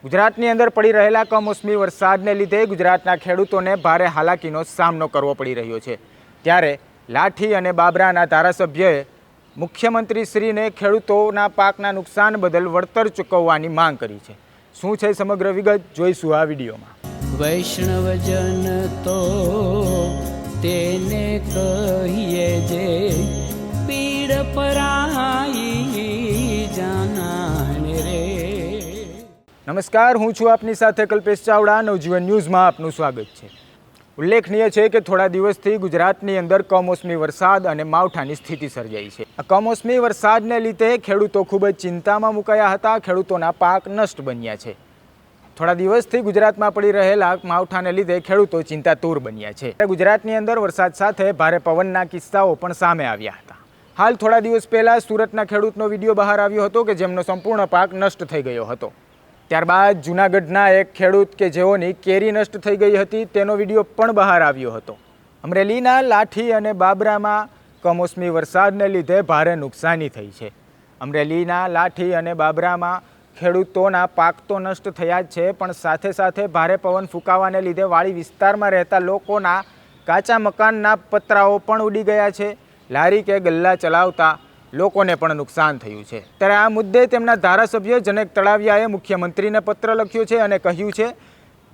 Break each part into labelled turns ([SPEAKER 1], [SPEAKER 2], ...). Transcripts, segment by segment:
[SPEAKER 1] ગુજરાતની અંદર પડી રહેલા કમોસમી વરસાદને લીધે ગુજરાતના ખેડૂતોને ભારે હાલાકીનો સામનો કરવો પડી રહ્યો છે। ત્યારે લાઠી અને બાબરાના ધારાસભ્યએ મુખ્યમંત્રીશ્રીને ખેડૂતોના પાકના નુકસાન બદલ વળતર ચૂકવવાની માંગ કરી છે। શું છે સમગ્ર વિગત જોઈશું આ વિડીયોમાં।
[SPEAKER 2] વૈષ્ણવજન તો તેને કહીએ જે પીડ પરાઈ જાનાને રે।
[SPEAKER 1] નમસ્કાર, હું છું આપની સાથે કલ્પેશ ચાવડા। નવજીવન ન્યૂઝમાં આપનું સ્વાગત છે। ઉલ્લેખનીય છે કે થોડા દિવસથી ગુજરાતની અંદર કમોસમી વરસાદ અને માવઠાની સ્થિતિ સર્જાઈ છે। આ કમોસમી વરસાદને લીધે ખેડૂતો ખૂબ જ ચિંતામાં મુકાયા હતા। ખેડૂતોના પાક નષ્ટ બન્યા છે। થોડા દિવસથી ગુજરાતમાં પડી રહેલા માવઠાને લીધે ખેડૂતો ચિંતાતુર બન્યા છે। ગુજરાતની અંદર વરસાદ સાથે ભારે પવનના કિસ્સાઓ પણ સામે આવ્યા હતા। હાલ થોડા દિવસ પહેલા સુરતના ખેડૂતનો વિડીયો બહાર આવ્યો હતો કે જેમનો સંપૂર્ણ પાક નષ્ટ થઈ ગયો હતો। ત્યારબાદ જૂનાગઢના એક ખેડૂત કે જેઓની કેરી નષ્ટ થઈ ગઈ હતી તેનો વિડીયો પણ બહાર આવ્યો હતો। અમરેલીના લાઠી અને બાબરામાં કમોસમી વરસાદને લીધે ભારે નુકસાની થઈ છે। અમરેલીના લાઠી અને બાબરામાં ખેડૂતોના પાક તો નષ્ટ થયા જ છે, પણ સાથે સાથે ભારે પવન ફૂંકાવાને લીધે વાડી વિસ્તારમાં રહેતા લોકોના કાચા મકાનના પતરાઓ પણ ઉડી ગયા છે। લારી કે ગલ્લા ચલાવતા લોકોને પણ નુકસાન થયું છે। ત્યારે આ મુદ્દે તેમના ધારાસભ્ય જનક તળાવિયાએ મુખ્યમંત્રીને પત્ર લખ્યો છે અને કહ્યું છે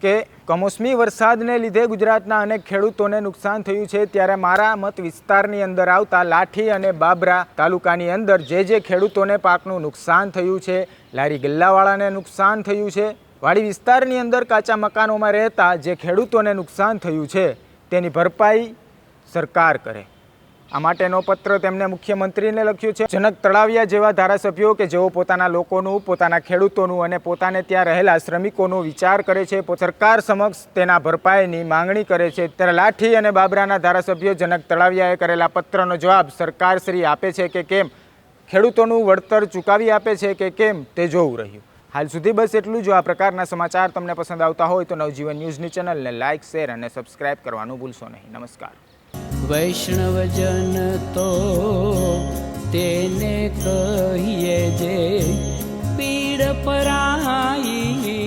[SPEAKER 1] કે કમોસમી વરસાદને લીધે ગુજરાતના અનેક ખેડૂતોને નુકસાન થયું છે। ત્યારે મારા મત વિસ્તારની અંદર આવતા લાઠી અને બાબરા તાલુકાની અંદર જે ખેડૂતોને પાકનું નુકસાન થયું છે, લારી ગલ્લાવાળાને નુકસાન થયું છે, વાડી વિસ્તારની અંદર કાચા મકાનોમાં રહેતા જે ખેડૂતોને નુકસાન થયું છે તેની ભરપાઈ સરકાર કરે। આ માટેનો પત્ર તેમણે મુખ્યમંત્રીને લખ્યો છે। જનક તળાવિયા જેવા ધારાસભ્યો કે જેઓ પોતાના લોકોનું, પોતાના ખેડૂતોનું અને પોતાને ત્યાં રહેલા શ્રમિકોનો વિચાર કરે છે, સરકાર સમક્ષ તેના ભરપાઈની માંગણી કરે છે, ત્યારે લાઠી અને બાબરાના ધારાસભ્ય જનક તળાવિયાએ કરેલા પત્રનો જવાબ સરકારશ્રી આપે છે કે કેમ, ખેડૂતોનું વળતર ચૂકવી આપે છે કે કેમ, તે જોવું રહ્યું। હાલ સુધી બસ એટલું। જો આ પ્રકારના સમાચાર તમને પસંદ આવતા હોય તો નવજીવન ન્યૂઝની ચેનલને લાઇક, શેર અને સબસ્ક્રાઇબ કરવાનું ભૂલશો નહીં। નમસ્કાર।
[SPEAKER 2] વૈષ્ણવજન તો તેને કહીએ જે પીડ પરાઈ